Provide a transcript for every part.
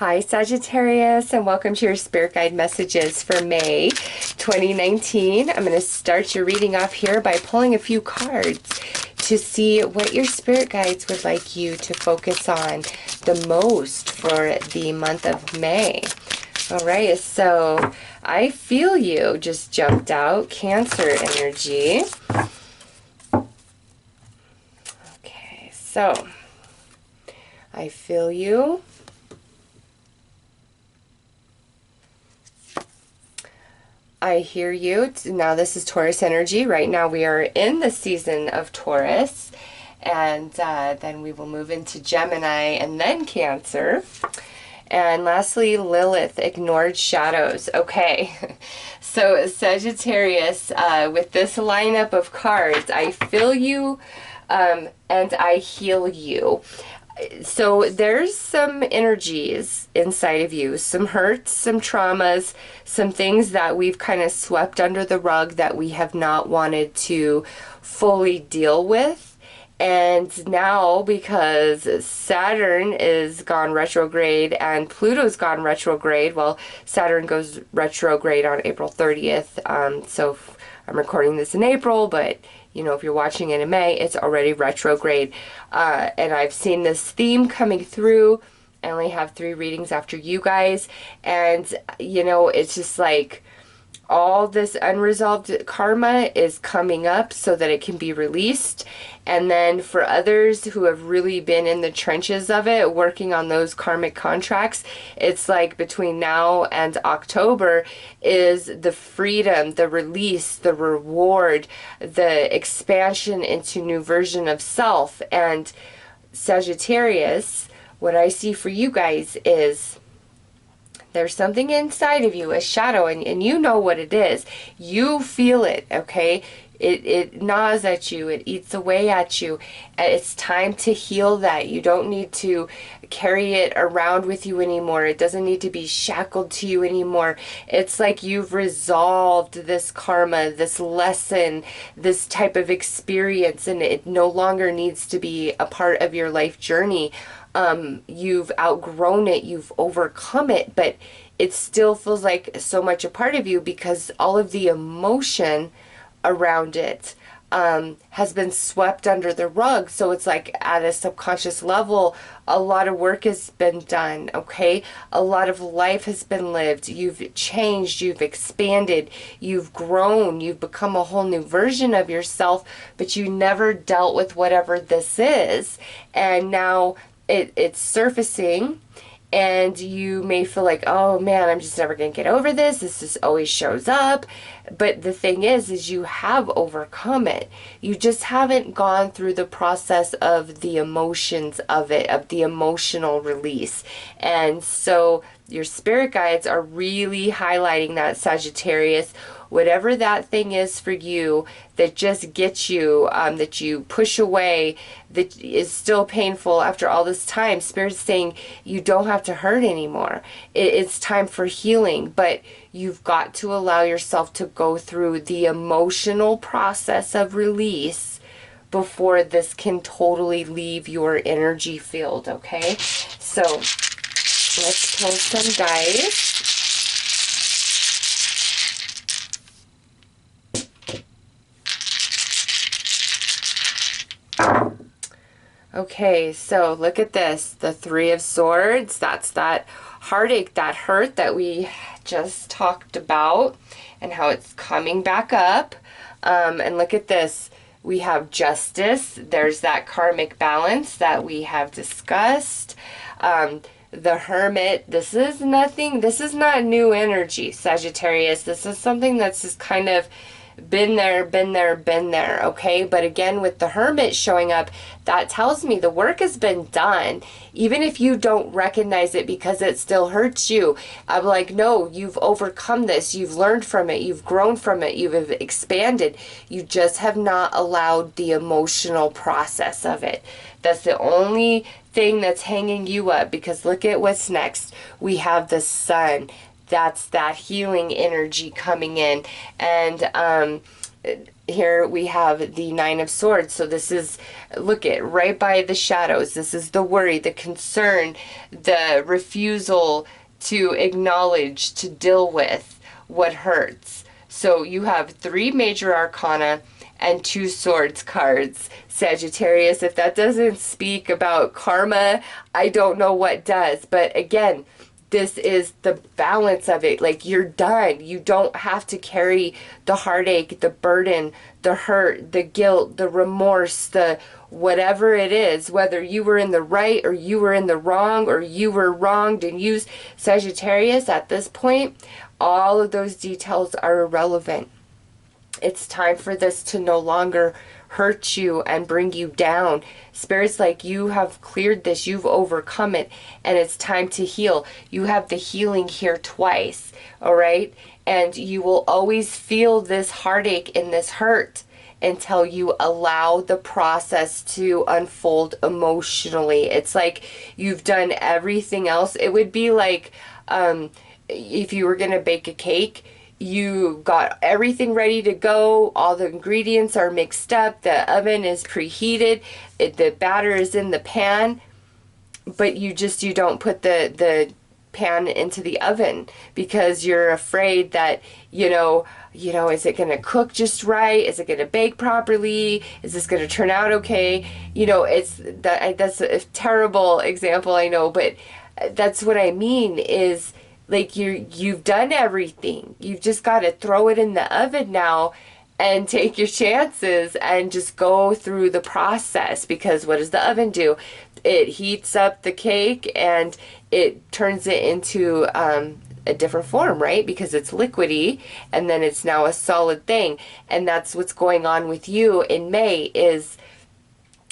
Hi Sagittarius, and welcome to your Spirit Guide messages for May 2019. I'm going to start your reading off here by pulling a few cards to see what your Spirit Guides would like you to focus on the most for the month of May. All right, so I feel you just jumped out, Cancer energy. Okay, so I feel you. I hear you. Now this is Taurus energy. Right now we are in the season of Taurus, and then we will move into Gemini and then Cancer. And lastly, Lilith, ignored shadows. Okay, so Sagittarius, with this lineup of cards, I feel you and I heal you. So there's some energies inside of you, some hurts, some traumas, some things that we've kind of swept under the rug that we have not wanted to fully deal with. And now, because Saturn is gone retrograde and Pluto's gone retrograde, well, Saturn goes retrograde on April 30th. So I'm recording this in April, but you know, if you're watching it in May, it's already retrograde. And I've seen this theme coming through. I only have 3 readings after you guys. And, you know, it's just like all this unresolved karma is coming up so that it can be released. And then for others who have really been in the trenches of it, working on those karmic contracts, it's like between now and October is the freedom, the release, the reward, the expansion into new version of self. And Sagittarius, what I see for you guys is there's something inside of you, a shadow, and you know what it is. You feel it, okay? It gnaws at you. It eats away at you. And it's time to heal that. You don't need to carry it around with you anymore. It doesn't need to be shackled to you anymore. It's like you've resolved this karma, this lesson, this type of experience, and it no longer needs to be a part of your life journey. You've outgrown it, you've overcome it, but it still feels like so much a part of you because all of the emotion around it has been swept under the rug. So it's like at a subconscious level, a lot of work has been done, okay? A lot of life has been lived. You've changed, you've expanded, you've grown, you've become a whole new version of yourself, but you never dealt with whatever this is. And now it's surfacing, and you may feel like, oh man, I'm just never going to get over this. This just always shows up. But the thing is you have overcome it. You just haven't gone through the process of the emotions of it, of the emotional release. And so your spirit guides are really highlighting that, Sagittarius. Whatever that thing is for you that just gets you, that you push away, that is still painful after all this time, Spirit's saying you don't have to hurt anymore. It's time for healing, but you've got to allow yourself to go through the emotional process of release before this can totally leave your energy field, okay? So let's pull some dice. Okay, so look at this. The 3 of Swords. That's that heartache, that hurt that we just talked about and how it's coming back up. And look at this. We have Justice. There's that karmic balance that we have discussed. The Hermit. This is nothing. This is not new energy, Sagittarius. This is something that's just kind of been there, okay? But again, with the Hermit showing up, that tells me the work has been done. Even if you don't recognize it because it still hurts you, I'm like, no, you've overcome this. You've learned from it. You've grown from it. You've expanded. You just have not allowed the emotional process of it. That's the only thing that's hanging you up, because look at what's next. We have the Sun. That's that healing energy coming in. And here we have the Nine of Swords. So this is, look at right by the shadows. This is the worry, the concern, the refusal to acknowledge, to deal with what hurts. So you have 3 major arcana and 2 swords cards, Sagittarius. If that doesn't speak about karma, I don't know what does. But again, this is the balance of it. Like, you're done. You don't have to carry the heartache, the burden, the hurt, the guilt, the remorse, the whatever it is, whether you were in the right or you were in the wrong or you were wronged and used. Sagittarius, at this point, all of those details are irrelevant. It's time for this to no longer hurt you and bring you down. Spirit's like, you have cleared this, you've overcome it, and it's time to heal. You have the healing here twice, all right? And you will always feel this heartache and this hurt until you allow the process to unfold emotionally. It's like you've done everything else. It would be like if you were going to bake a cake, you got everything ready to go, all the ingredients are mixed up, the oven is preheated, the batter is in the pan, but you don't put the pan into the oven because you're afraid that, is it going to cook just right? Is it going to bake properly? Is this going to turn out okay? That's a terrible example, I know, but that's what I mean is, like, you've done everything. You've just got to throw it in the oven now and take your chances and just go through the process, because what does the oven do? It heats up the cake and it turns it into a different form, right? Because it's liquidy and then it's now a solid thing. And that's what's going on with you in May. Is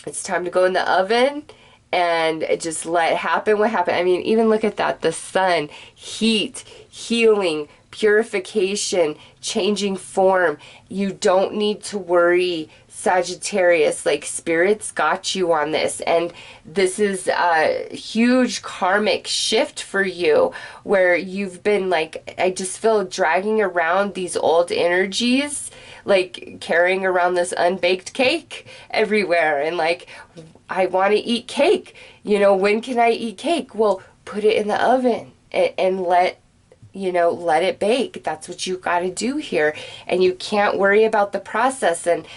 it's time to go in the oven and just let happen what happened. I mean, even look at that. The sun, heat, healing, purification, changing form. You don't need to worry, Sagittarius. Like, Spirit's got you on this. And this is a huge karmic shift for you, where you've been, like, I just feel dragging around these old energies, like carrying around this unbaked cake everywhere. And like, I want to eat cake. When can I eat cake? Well, put it in the oven and let it bake. That's what you got to do here. And you can't worry about the process. And,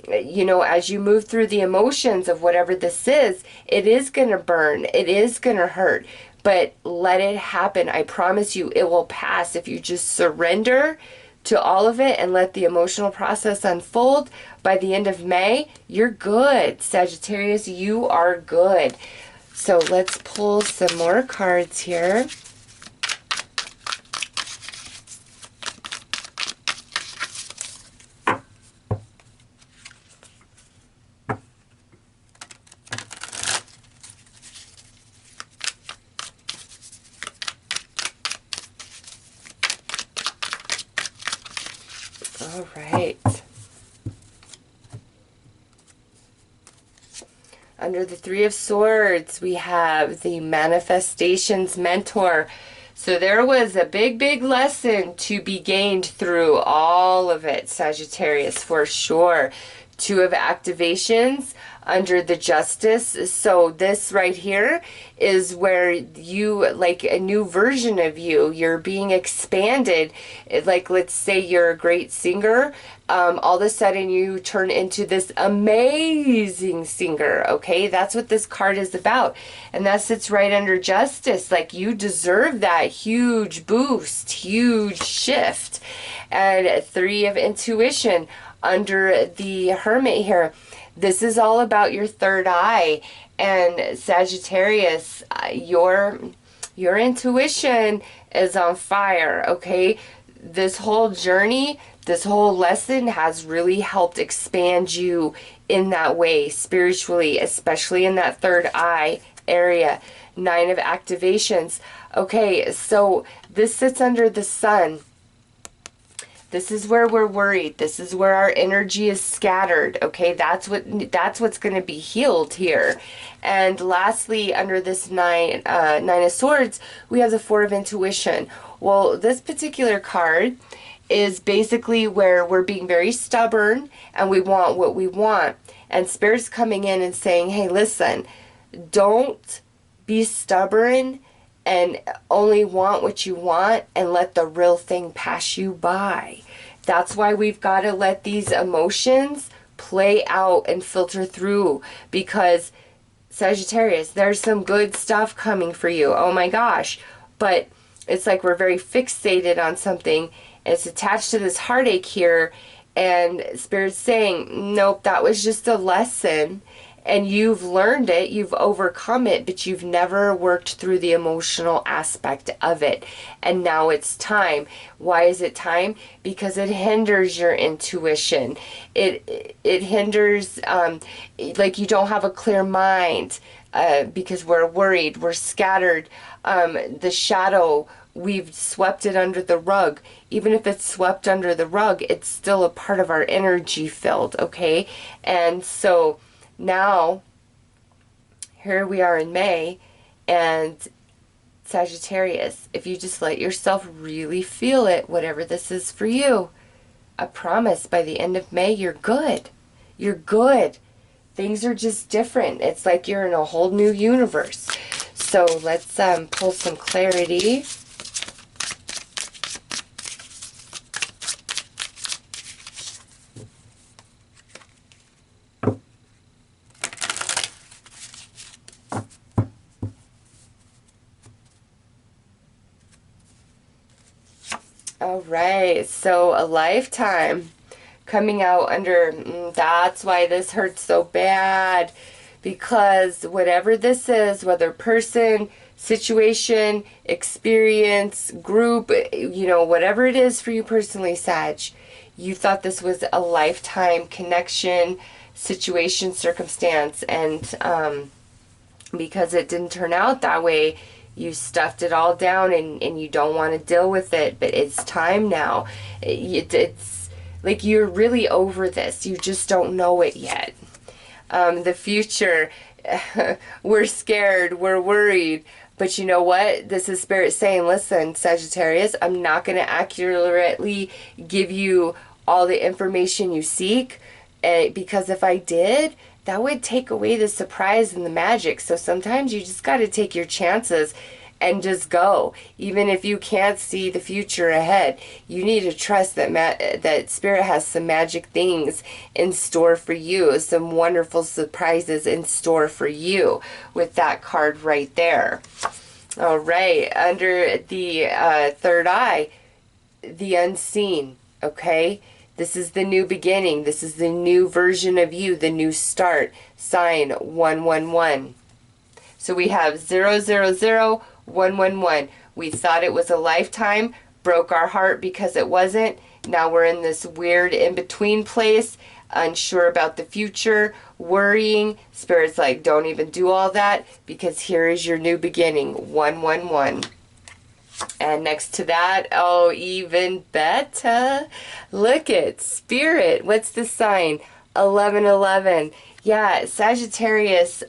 as you move through the emotions of whatever this is, it is going to burn. It is going to hurt. But let it happen. I promise you it will pass if you just surrender to all of it and let the emotional process unfold. By the end of May, you're good. Sagittarius, you are good. So let's pull some more cards here. All right. Under the Three of Swords, we have the Manifestations Mentor. So there was a big, big lesson to be gained through all of it, Sagittarius, for sure. Two of Activations under the Justice. So this right here is where you, like a new version of you, you're being expanded. Like, let's say you're a great singer. All of a sudden you turn into this amazing singer. Okay, that's what this card is about. And that sits right under Justice. Like, you deserve that huge boost, huge shift. And Three of Intuition under the Hermit here. This is all about your third eye. And Sagittarius, your intuition is on fire, okay? This whole journey, this whole lesson has really helped expand you in that way, spiritually, especially in that third eye area. Nine of Activations. Okay, so this sits under the Sun. This is where we're worried. This is where our energy is scattered. Okay, that's what's going to be healed here. And lastly, under this nine of Swords, we have the Four of Intuition. Well, this particular card is basically where we're being very stubborn and we want what we want. And Spirit's coming in and saying, hey, listen, don't be stubborn and only want what you want and let the real thing pass you by. That's why we've got to let these emotions play out and filter through, because Sagittarius, there's some good stuff coming for you. Oh my gosh. But it's like we're very fixated on something. It's attached to this heartache here. And Spirit's saying, nope, that was just a lesson. And you've learned it, you've overcome it, but you've never worked through the emotional aspect of it. And now it's time. Why is it time? Because it hinders your intuition. It hinders, like you don't have a clear mind because we're worried, we're scattered. The shadow, we've swept it under the rug. Even if it's swept under the rug, it's still a part of our energy field, okay? And so now, here we are in May, and Sagittarius, if you just let yourself really feel it, whatever this is for you, I promise by the end of May, you're good. You're good. Things are just different. It's like you're in a whole new universe. So let's pull some clarity. All right, so a lifetime coming out under, that's why this hurts so bad, because whatever this is, whether person, situation, experience, group, you know, whatever it is for you personally, Sag, you thought this was a lifetime connection, situation, circumstance, and because it didn't turn out that way, you stuffed it all down and you don't want to deal with it, but it's time now. It's like you're really over this. You just don't know it yet. The future, we're scared, we're worried, but you know what? This is Spirit saying, listen, Sagittarius, I'm not going to accurately give you all the information you seek, because if I did, that would take away the surprise and the magic. So sometimes you just got to take your chances and just go. Even if you can't see the future ahead, you need to trust that that Spirit has some magic things in store for you, some wonderful surprises in store for you with that card right there. All right, under the third eye, the unseen, okay? This is the new beginning. This is the new version of you, the new start. Sign 111. So we have 000 111. We thought it was a lifetime, broke our heart because it wasn't. Now we're in this weird in-between place, unsure about the future, worrying. Spirit's like, don't even do all that, because here is your new beginning, 111. And next to that, oh, even better. Look at Spirit. What's the sign? 1111. Yeah, Sagittarius,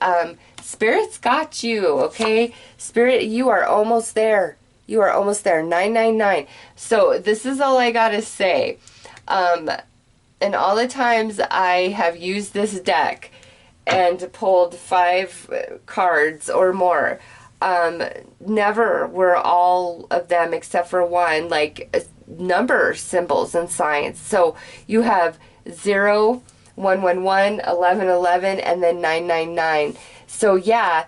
Spirit's got you, okay? Spirit, you are almost there. You are almost there. 999. So this is all I got to say. And all the times I have used this deck and pulled 5 cards or more, never were all of them except for one like number symbols and signs. So you have 0, 111, 1111, and then 999. So yeah,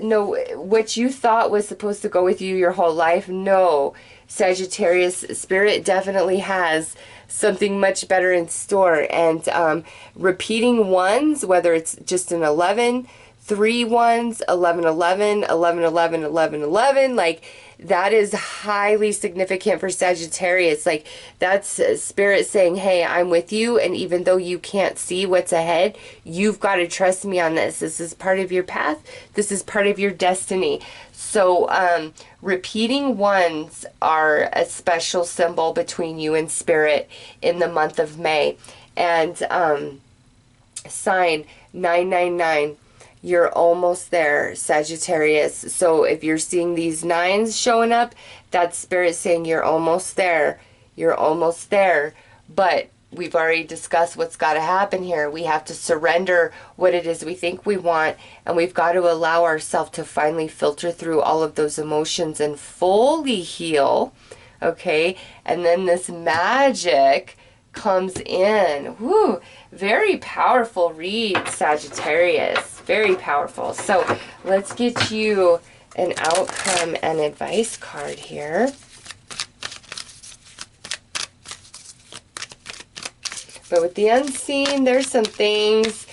no, what you thought was supposed to go with you your whole life, no, Sagittarius, Spirit definitely has something much better in store. And repeating ones, whether it's just an 11, 3 ones, 1111, 1111, 1111, like that is highly significant for Sagittarius. Like that's Spirit saying, hey, I'm with you, and even though you can't see what's ahead, you've got to trust me on this. This is part of your path. This is part of your destiny. So repeating ones are a special symbol between you and Spirit in the month of May. And sign 999. You're almost there, Sagittarius. So if you're seeing these 9s showing up, that's Spirit saying you're almost there. You're almost there, but we've already discussed what's got to happen here. We have to surrender what it is we think we want, and we've got to allow ourselves to finally filter through all of those emotions and fully heal, okay? And then this magic comes in. Woo! Very powerful read, Sagittarius. Very powerful. So let's get you an outcome and advice card here. But with the unseen, there's some things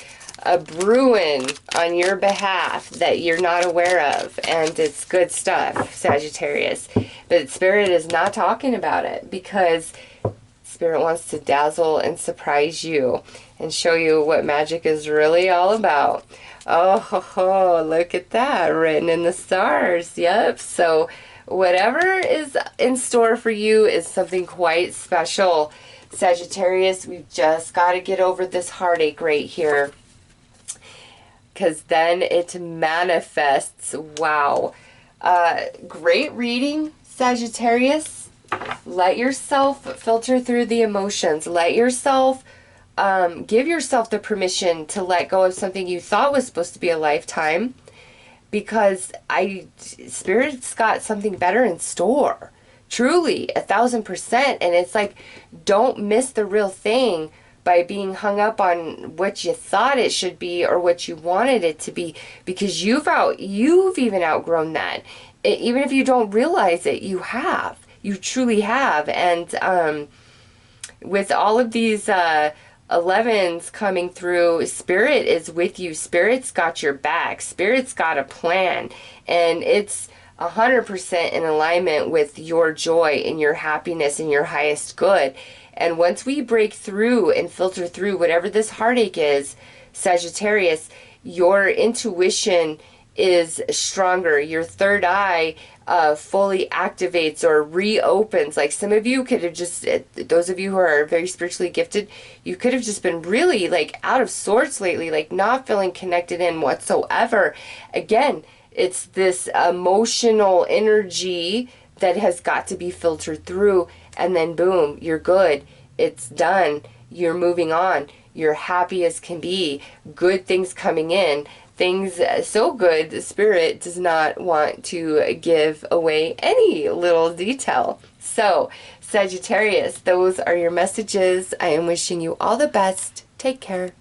brewing on your behalf that you're not aware of. And it's good stuff, Sagittarius. But Spirit is not talking about it because Spirit wants to dazzle and surprise you and show you what magic is really all about. Oh, ho, ho, look at that, written in the stars. Yep. So whatever is in store for you is something quite special. Sagittarius, we've just got to get over this heartache right here, because then it manifests. Wow. Great reading, Sagittarius. Let yourself filter through the emotions. Let yourself give yourself the permission to let go of something you thought was supposed to be a lifetime, because Spirit's got something better in store. Truly, 1,000%. And it's like, don't miss the real thing by being hung up on what you thought it should be or what you wanted it to be, because you've even outgrown that. Even if you don't realize it, you have. You truly have. And with all of these 11s coming through, Spirit is with you. Spirit's got your back. Spirit's got a plan. And it's 100% in alignment with your joy and your happiness and your highest good. And once we break through and filter through whatever this heartache is, Sagittarius, your intuition is stronger. Your third eye fully activates or reopens. Like some of you could have just, those of you who are very spiritually gifted, you could have just been really like out of sorts lately, like not feeling connected in whatsoever. Again, it's this emotional energy that has got to be filtered through, and then boom, you're good. It's done. You're moving on. You're happy as can be. Good things coming in. Things so good, the Spirit does not want to give away any little detail. So, Sagittarius, those are your messages. I am wishing you all the best. Take care.